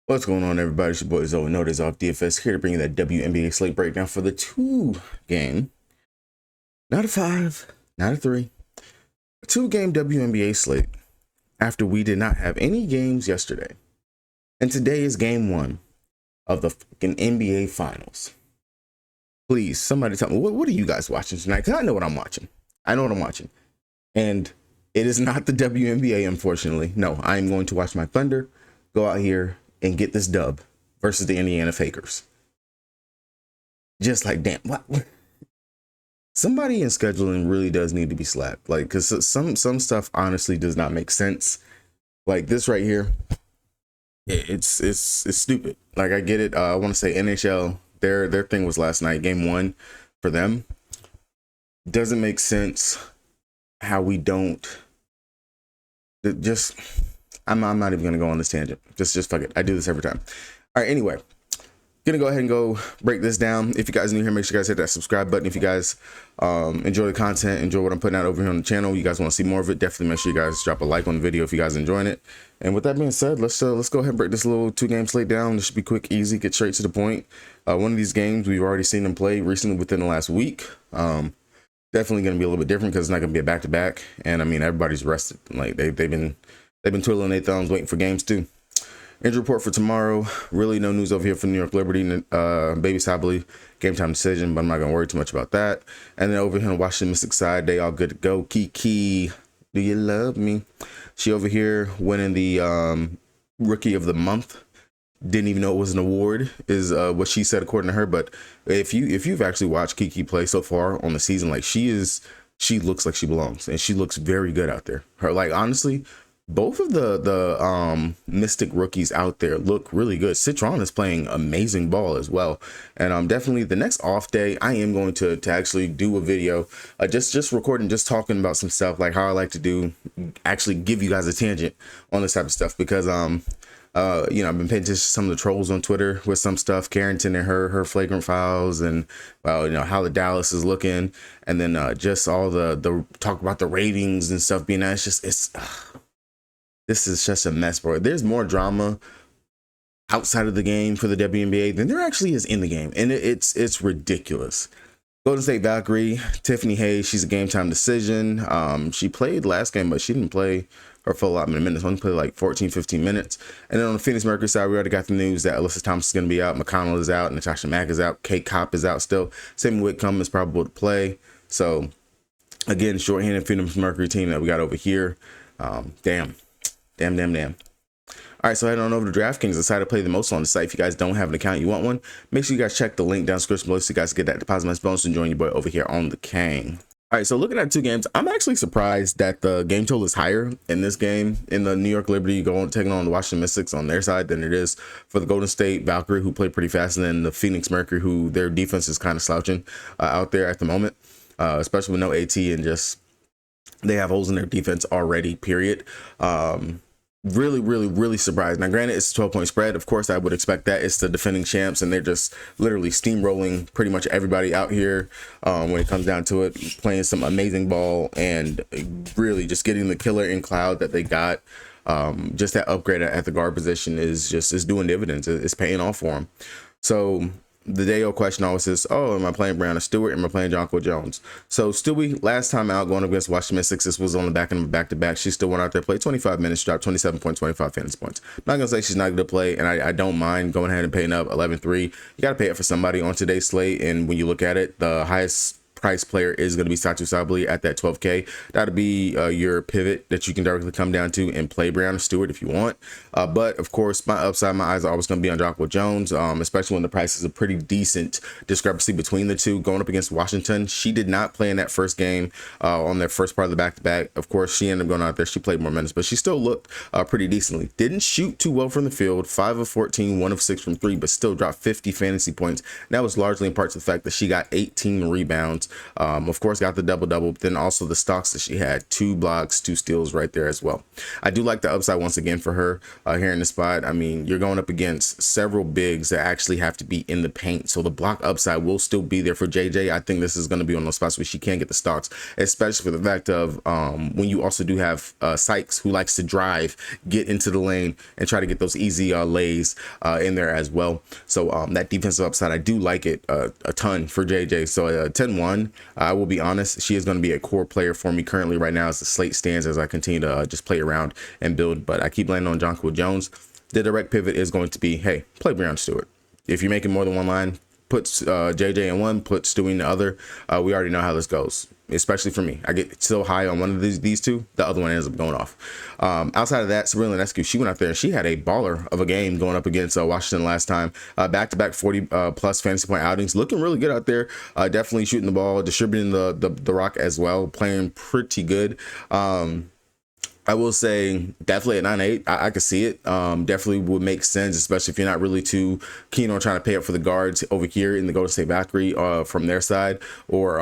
What's going on, everybody? It's your boy Zoe Notice off DFS here to bring you that WNBA slate breakdown for the 2-game, not a 5, not a 3, a 2-game WNBA slate after we did not have any games yesterday. And today is game 1 of the fucking NBA Finals. Please, somebody tell me, what are you guys watching tonight? Because I know what I'm watching. I know what I'm watching. And it is not the WNBA, unfortunately. No, I am going to watch my Thunder go out here and get this dub versus the Indiana Fakers. Just like, damn, what? Somebody in scheduling really does need to be slapped. Like, because some stuff honestly does not make sense. Like this right here, it's stupid. Like, I get it. I want to say NHL, their thing was last night, game 1 for them. Doesn't make sense how we don't. It just. I'm not even gonna go on this tangent. Just fuck it. I do this every time. All right. Anyway, gonna go ahead and go break this down. If you guys are new here, make sure you guys hit that subscribe button. If you guys enjoy the content, enjoy what I'm putting out over here on the channel, you guys want to see more of it, definitely make sure you guys drop a like on the video if you guys are enjoying it. And with that being said, let's go ahead and break this little 2-game slate down. This should be quick, easy, get straight to the point. One of these games we've already seen them play recently within the last week. Definitely gonna be a little bit different because it's not gonna be a back-to-back. And I mean, everybody's rested. Like they've been twiddling their thumbs waiting for games too. Injury report for tomorrow. Really no news over here for New York Liberty. Baby Sabley, game time decision, but I'm not going to worry too much about that. And then over here on Washington Mystics side, they all good to go. Kiki, do you love me? She over here winning the Rookie of the Month. Didn't even know it was an award, is what she said according to her. But if you've actually watched Kiki play so far on the season, like she looks like she belongs, and she looks very good out there. Her, like, honestly, both of the Mystic rookies out there look really good. Citron is playing amazing ball as well. And definitely the next off day, I am going to actually do a video, just recording, just talking about some stuff, like how I like to do, actually give you guys a tangent on this type of stuff, because you know, I've been paying attention to some of the trolls on Twitter with some stuff, Carrington and her flagrant fouls, and well, you know, how the Dallas is looking, and then just all the talk about the ratings and stuff being that. This is just a mess, bro. There's more drama outside of the game for the WNBA than there actually is in the game, and it's ridiculous. Golden State Valkyrie, Tiffany Hayes, she's a game time decision. She played last game, but she didn't play her full allotment of minutes. Only played like 14-15 minutes. And then on the Phoenix Mercury side, we already got the news that Alyssa Thomas is going to be out, McConnell is out, Natasha Mack is out, Kate Kopp is out still. Sam Whitcomb is probable to play. So again, shorthanded Phoenix Mercury team that we got over here. Damn. All right, so head on over to DraftKings, the site I play the most on the site. If you guys don't have an account, you want one, make sure you guys check the link down in the description below so you guys get that deposit match bonus and join your boy over here on the King. All right, so looking at 2 games, I'm actually surprised that the game total is higher in this game, in the New York Liberty taking on the Washington Mystics on their side, than it is for the Golden State Valkyrie, who played pretty fast, and then the Phoenix Mercury, who their defense is kind of slouching out there at the moment, especially with no AT, and just they have holes in their defense already, period. Really surprised. Now, granted, it's a 12-point spread. Of course, I would expect that. It's the defending champs, and they're just literally steamrolling pretty much everybody out here when it comes down to it, playing some amazing ball, and really just getting the killer in Cloud that they got. Just that upgrade at the guard position is doing dividends. It's paying off for them. So the day-old question always is, oh, am I playing Brianna Stewart? Am I playing Jonquil Jones? So Stewie, last time out going up against Washington Mystics, this was on the back end of a back-to-back. She still went out there, played 25 minutes, dropped 27.25 fantasy points. I'm not going to say she's not going to play, and I don't mind going ahead and paying up 11-3. You got to pay it for somebody on today's slate, and when you look at it, the highest price player is going to be Satu Sabley at that 12K. That'll be your pivot that you can directly come down to and play Brianna Stewart if you want. But of course, my upside, my eyes are always going to be on Jonquil Jones, especially when the price is a pretty decent discrepancy between the two. Going up against Washington, she did not play in that first game on their first part of the back-to-back. Of course, she ended up going out there. She played more minutes, but she still looked pretty decently. Didn't shoot too well from the field, 5 of 14, 1 of 6 from 3, but still dropped 50 fantasy points. And that was largely in part to the fact that she got 18 rebounds Of course, got the double-double, but then also the stocks that she had, 2 blocks, 2 steals right there as well. I do like the upside once again for her here in the spot. I mean, you're going up against several bigs that actually have to be in the paint, so the block upside will still be there for JJ. I think this is going to be one of those spots where she can get the stocks, especially for the fact of when you also do have Sykes, who likes to drive, get into the lane, and try to get those easy lays in there as well. So that defensive upside, I do like it a ton for JJ. So 10-1, I will be honest, she is going to be a core player for me currently right now as the slate stands, as I continue to just play around and build. But I keep landing on Jonquil Jones. The direct pivot is going to be, hey, play Breon Stewart. If you're making more than one line, put JJ in one, put Stewie in the other. We already know how this goes, especially for me. I get so high on one of these two, the other one ends up going off. Outside of that, Sabrina Ionescu, she went out there and she had a baller of a game going up against Washington last time. Back-to-back 40+ fantasy point outings, looking really good out there. Definitely shooting the ball, distributing the rock as well, playing pretty good. I will say definitely at 9-8, I could see it. Definitely would make sense, especially if you're not really too keen on trying to pay up for the guards over here in the Golden State Valkyrie from their side, or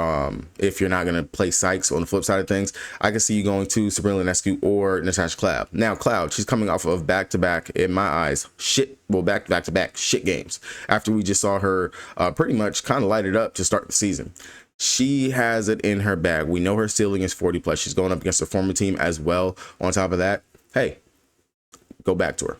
if you're not going to play Sykes on the flip side of things. I can see you going to Sabrina Ionescu or Natasha Cloud. Now, Cloud, she's coming off of back-to-back, in my eyes, back-to-back shit games after we just saw her pretty much kind of light it up to start the season. She has it in her bag. We know her ceiling is 40+. She's going up against a former team as well. On top of that, hey, go back to her.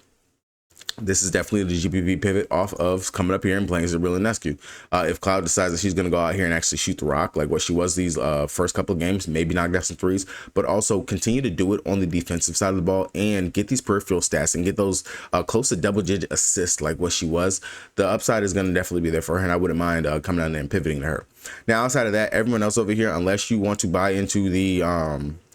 This is definitely the GPP pivot off of coming up here and playing Sabrina Ionescu. If Cloud decides that she's going to go out here and actually shoot the rock like what she was these first couple of games, maybe knock down some threes, but also continue to do it on the defensive side of the ball and get these peripheral stats and get those close to double-digit assists like what she was, the upside is going to definitely be there for her, and I wouldn't mind coming down there and pivoting to her. Now, outside of that, everyone else over here, unless you want to buy into the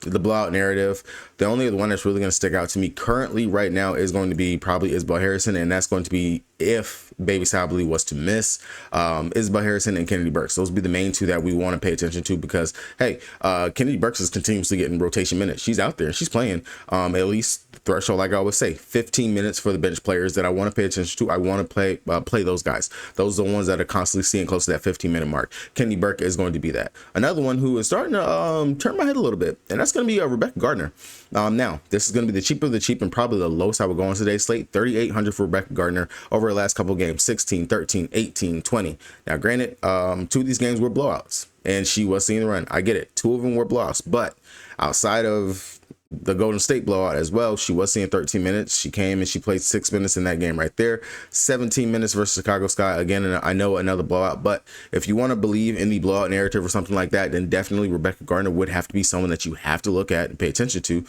blowout narrative, the only other one that's really going to stick out to me currently right now is going to be probably Isabel Harrison, and that's going to be if Baby Sabally was to miss. Isabel Harrison and Kennedy Burks, those would be the main two that we want to pay attention to, because hey, Kennedy Burks is continuously getting rotation minutes. She's out there and she's playing at least threshold, like I always say, 15 minutes for the bench players that I want to pay attention to. I want to play those guys. Those are the ones that are constantly seeing close to that 15-minute mark. Kennedy Burke is going to be that. Another one who is starting to turn my head a little bit, and that's going to be Rebecca Gardner. Now, this is going to be the cheaper of the cheap and probably the lowest I would go on today's slate. 3,800 for Rebecca Gardner over the last couple of games, 16, 13, 18, 20. Now, granted, 2 of these games were blowouts, and she was seeing the run. I get it. 2 of them were blowouts, but outside of the Golden State blowout as well, she was seeing 13 minutes. She came and she played 6 minutes in that game right there. 17 minutes versus Chicago Sky. Again, and I know another blowout, but if you want to believe in the blowout narrative or something like that, then definitely Rebecca Gardner would have to be someone that you have to look at and pay attention to.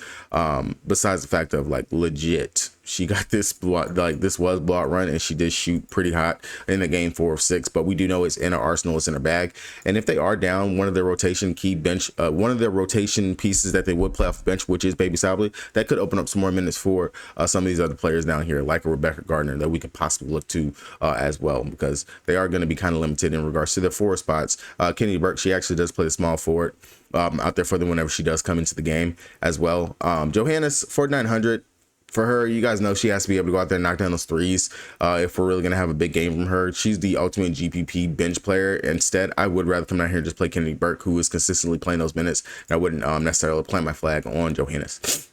Besides the fact of like legit, she got this blowout, like this was blowout run, and she did shoot pretty hot in the game 4 of 6, but we do know it's in her arsenal, it's in her bag. And if they are down one of their rotation key bench, one of their rotation pieces that they would play off the bench, which is Baby Sabally, that could open up some more minutes for some of these other players down here, like a Rebecca Gardner, that we could possibly look to as well, because they are going to be kind of limited in regards to their forward spots. Kennedy Burke, she actually does play the small forward out there for them whenever she does come into the game as well. Johannes, 4,900. For her, you guys know she has to be able to go out there and knock down those threes if we're really going to have a big game from her. She's the ultimate GPP bench player. Instead, I would rather come down here and just play Kennedy Burke, who is consistently playing those minutes. And I wouldn't necessarily plant my flag on Johannes.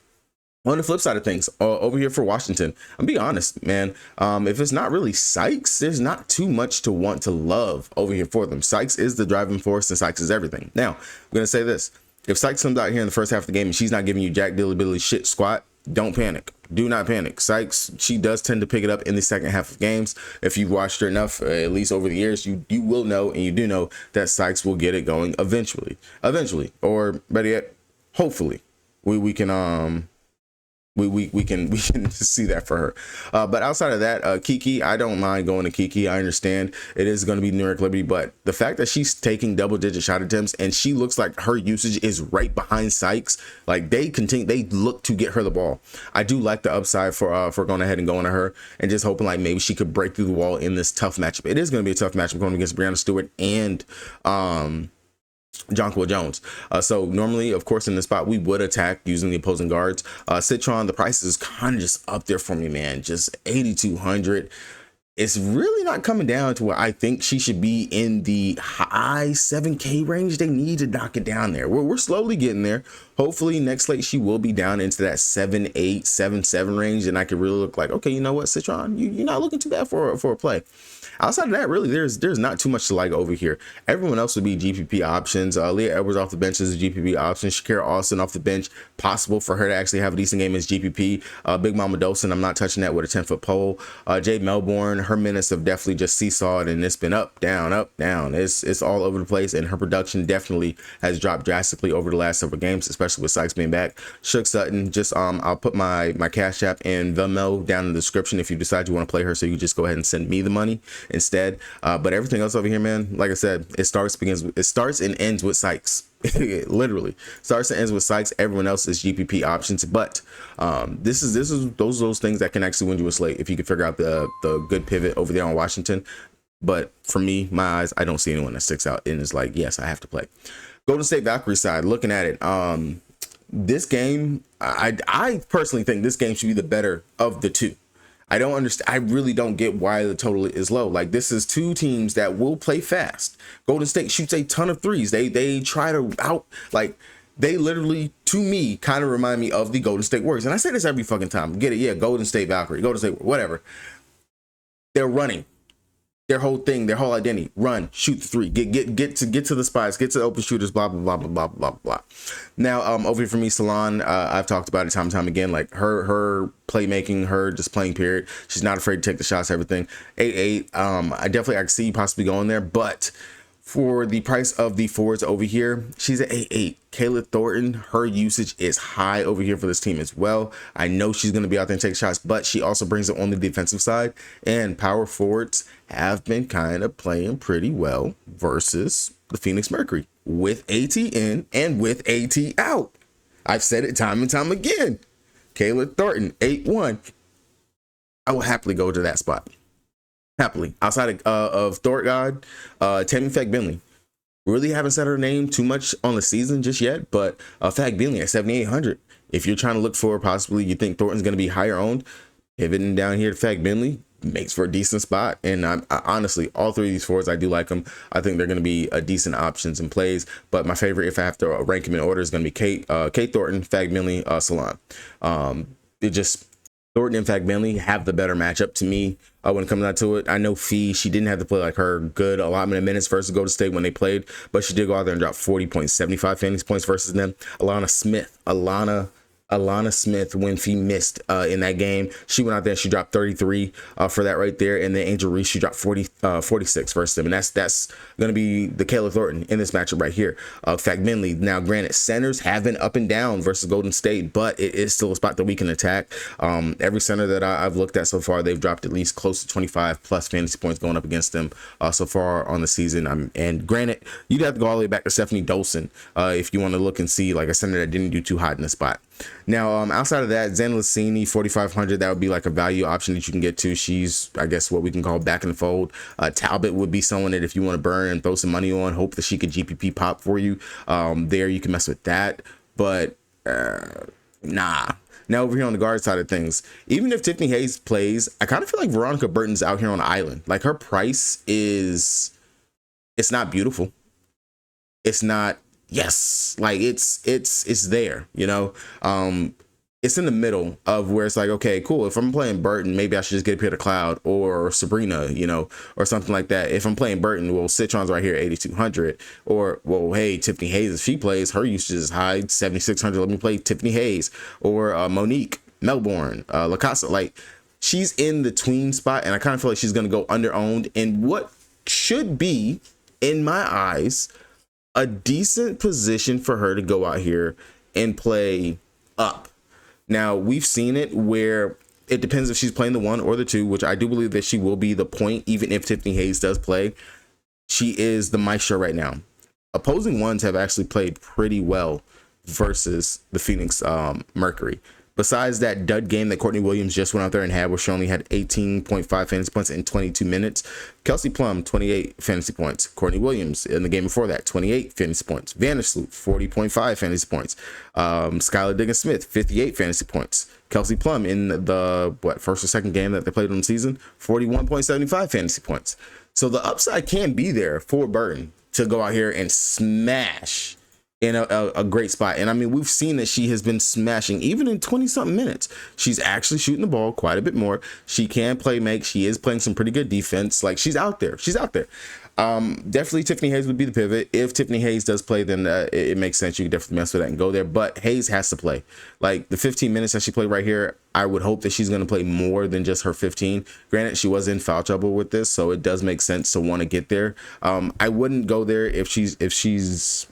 On the flip side of things, over here for Washington, I'm being honest, man. If it's not really Sykes, there's not too much to want to love over here for them. Sykes is the driving force, and Sykes is everything. Now, I'm going to say this. If Sykes comes out here in the first half of the game and she's not giving you jack dilly billy shit squat, don't panic. Do not panic. Sykes, she does tend to pick it up in the second half of games. If you've watched her enough, at least over the years, you will know, and you do know, that Sykes will get it going eventually, or better yet, hopefully we can we can see that for her. But outside of that, Kiki, I don't mind going to Kiki. I understand it is going to be New York Liberty, but the fact that she's taking double-digit shot attempts and she looks like her usage is right behind Sykes, like they look to get her the ball. I do like the upside for going ahead and going to her and just hoping like maybe she could break through the wall in this tough matchup. It is going to be a tough matchup going against Breon Stewart and Jonquil Jones. So normally, of course, in this spot, we would attack using the opposing guards. Citron, the price is kind of just up there for me, man. Just 8,200. it's really not coming down to where I think she should be in the high 7K range. They need to knock it down there. We're slowly getting there. Hopefully next slate she will be down into that 7-8, 7-7 range, and I could really look like, okay, you know what, Citron, you're not looking too bad for a play. Outside of that, really, there's not too much to like over here. Everyone else would be GPP options. Leah Edwards off the bench is a GPP option. Shakira Austin off the bench, possible for her to actually have a decent game as GPP. Big Mama Dosen, I'm not touching that with a 10-foot pole. Jade Melbourne, her minutes have definitely just seesawed, and it's been up, down, up, down. It's all over the place, and her production definitely has dropped drastically over the last several games, especially with Sykes being back. Shook Sutton, just I'll put my Cash App and Venmo down in the description if you decide you want to play her, so you just go ahead and send me the money instead. But everything else over here, man, like I said, it starts and ends with Sykes. Literally starts and ends with Sykes. Everyone else is GPP options, but this is those things that can actually win you a slate if you can figure out the good pivot over there on Washington. But for me, my eyes, I don't see anyone that sticks out and is like, yes, I have to play. Golden State Valkyrie side, looking at it, this game, I personally think this game should be the better of the two. I don't understand. I really don't get why the total is low. Like, this is two teams that will play fast. Golden State shoots a ton of threes. They try to they literally, to me, kind of remind me of the Golden State Warriors. And I say this every fucking time. Get it? Yeah, Golden State Valkyrie, Golden State, whatever. They're running. Their whole thing, their whole identity, run, shoot the three, get to the spots, get to the open shooters, blah blah blah blah blah blah blah. Now, over here for me, Salon, I've talked about it time and time again, like her playmaking, her just playing period. She's not afraid to take the shots, everything. 8-8. I can see possibly going there, but for the price of the forwards over here, she's at 8-8. Kayla Thornton, her usage is high over here for this team as well. I know she's going to be out there and take shots, but she also brings it on the defensive side. And power forwards have been kind of playing pretty well versus the Phoenix Mercury with AT in and with AT out. I've said it time and time again. Kayla Thornton, 8-1. I will happily go to that spot. Happily. Outside of Thorgod, Tammy Fag-Bentley. Really haven't said her name too much on the season just yet, but Fag-Bentley at 7,800. If you're trying to look for possibly you think Thornton's going to be higher owned, pivoting down here to Fag-Bentley makes for a decent spot. And I honestly, all three of these forwards, I do like them. I think they're going to be decent options and plays. But my favorite, if I have to rank them in order, is going to be Kate Thornton, Fag-Bentley, Salon. Thornton and Fag-Bentley have the better matchup to me when it comes down to it. I know Fee, she didn't have to play like her good allotment of minutes versus Golden State when they played, but she did go out there and drop 40.75 fantasy points versus them. Alana Smith, when Fee missed in that game, she went out there and she dropped 33 for that right there. And then Angel Reese, she dropped 46 versus them. And that's going to be the Kayla Thornton in this matchup right here. Fag-Bentley, now granted, centers have been up and down versus Golden State, but it is still a spot that we can attack. Every center that I've looked at so far, they've dropped at least close to 25 plus fantasy points going up against them so far on the season. And granted, you'd have to go all the way back to Stephanie Dolson if you want to look and see like a center that didn't do too hot in the spot. Now, outside of that, Zen Lassini, 4,500, that would be like a value option that you can get to. She's, I guess, what we can call back in the fold. Talbot would be someone that if you want to burn and throw some money on, hope that she could GPP pop for you. There, you can mess with that. But, nah. Now, over here on the guard side of things, even if Tiffany Hayes plays, I kind of feel like Veronica Burton's out here on the island. Like, her price it's not beautiful. It's not, yes, like it's there, you know. It's in the middle of where it's like, okay, cool, if I'm playing Burton, maybe I should just get a Peter Cloud or Sabrina, you know, or something like that. If I'm playing Burton, well, Citron's right here, 8,200. Or, well, hey, Tiffany Hayes, if she plays, her usage is high, 7,600. Let me play Tiffany Hayes. Or Monique Melbourne, Lacasa. Like, she's in the tween spot, and I kind of feel like she's going to go under-owned in what should be, in my eyes, a decent position for her to go out here and play up. Now, we've seen it where it depends if she's playing the 1 or the 2, which I do believe that she will be the point, even if Tiffany Hayes does play. She is the maestro right now. Opposing ones have actually played pretty well versus the Phoenix Mercury. Besides that dud game that Courtney Williams just went out there and had, where she only had 18.5 fantasy points in 22 minutes. Kelsey Plum, 28 fantasy points. Courtney Williams in the game before that, 28 fantasy points. Vandersloot, 40.5 fantasy points. Skylar Diggins-Smith, 58 fantasy points. Kelsey Plum in the first or second game that they played on the season, 41.75 fantasy points. So the upside can be there for Burton to go out here and smash in a great spot. And I mean, we've seen that she has been smashing even in 20-something minutes. She's actually shooting the ball quite a bit more. She can play make. She is playing some pretty good defense. Like, she's out there. She's out there. Definitely Tiffany Hayes would be the pivot. If Tiffany Hayes does play, then it makes sense. You can definitely mess with that and go there. But Hayes has to play. Like, the 15 minutes that she played right here, I would hope that she's going to play more than just her 15. Granted, she was in foul trouble with this, so it does make sense to want to get there. I wouldn't go there if she's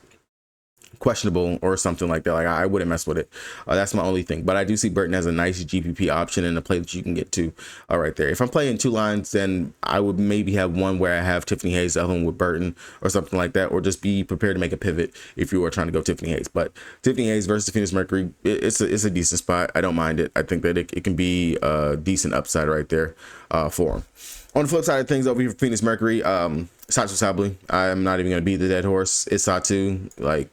questionable or something like that. Like, I wouldn't mess with it. That's my only thing. But I do see Burton as a nice GPP option and a play that you can get to right there. If I'm playing two lines, then I would maybe have one where I have Tiffany Hayes, the other one with Burton or something like that, or just be prepared to make a pivot if you are trying to go Tiffany Hayes. But Tiffany Hayes versus Phoenix Mercury, it's a decent spot. I don't mind it. I think that it can be a decent upside right there for him. On the flip side of things, over here for Phoenix Mercury, Satu Sabally. I'm not even going to beat the dead horse. It's Satu. Like,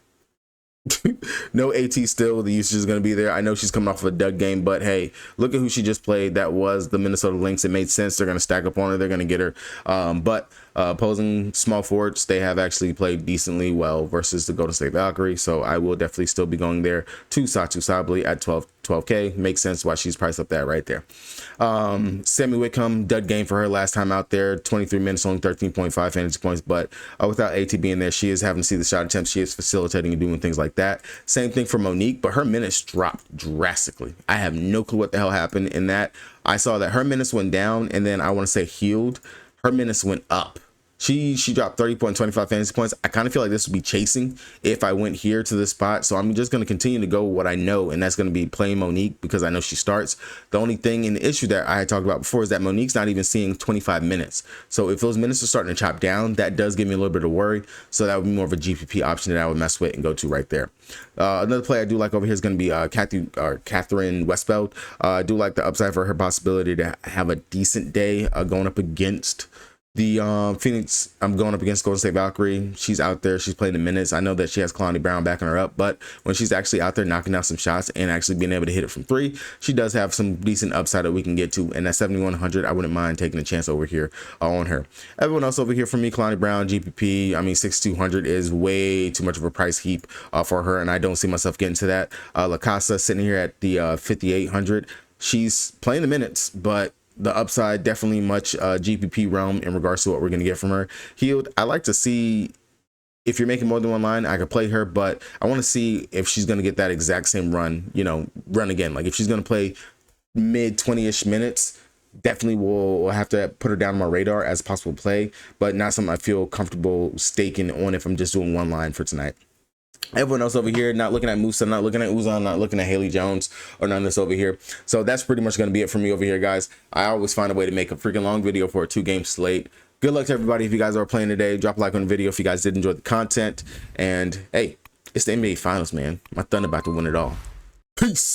no AT still. The usage is going to be there. I know she's coming off of a dud game, but hey, look at who she just played. That was the Minnesota Lynx. It made sense. They're going to stack up on her. They're going to get her. But opposing small forwards, they have actually played decently well versus the Golden State Valkyrie. So I will definitely still be going there to Satu Sabally at 12K. Makes sense why she's priced up that right there. Sammy Whitcomb, dud game for her last time out there. 23 minutes, only 13.5 fantasy points. But without AT being there, she is having to see the shot attempts. She is facilitating and doing things like that. Same thing for Monique, but her minutes dropped drastically. I have no clue what the hell happened in that. I saw that her minutes went down, and then I want to say healed. Her minutes went up. She dropped 30.25 fantasy points. I kind of feel like this would be chasing if I went here to this spot. So I'm just going to continue to go what I know, and that's going to be playing Monique because I know she starts. The only thing and the issue that I had talked about before is that Monique's not even seeing 25 minutes. So if those minutes are starting to chop down, that does give me a little bit of worry. So that would be more of a GPP option that I would mess with and go to right there. Another play I do like over here is going to be Catherine Westbeld. I do like the upside for her possibility to have a decent day going up against the Phoenix. I'm going up against Golden State Valkyrie. She's out there. She's playing the minutes. I know that she has Kalani Brown backing her up, but when she's actually out there knocking out some shots and actually being able to hit it from three, she does have some decent upside that we can get to. And at 7,100, I wouldn't mind taking a chance over here on her. Everyone else over here for me, Kalani Brown, GPP, I mean, 6,200 is way too much of a price heap for her, and I don't see myself getting to that. La Casa sitting here at the 5,800. She's playing the minutes, but the upside definitely much GPP realm in regards to what we're going to get from her. Healed, I like to see if you're making more than one line, I could play her, but I want to see if she's going to get that exact same run, run again. Like if she's going to play mid 20-ish minutes, definitely will have to put her down on my radar as a possible play, but not something I feel comfortable staking on if I'm just doing one line for tonight. Everyone else over here, not looking at Musa, not looking at Uzan, not looking at Haley Jones, or none of this over here. So that's pretty much going to be it for me over here, guys. I always find a way to make a freaking long video for a 2-game slate. Good luck to everybody if you guys are playing today. Drop a like on the video if you guys did enjoy the content. And hey, it's the NBA Finals, man. My Thunder about to win it all. Peace.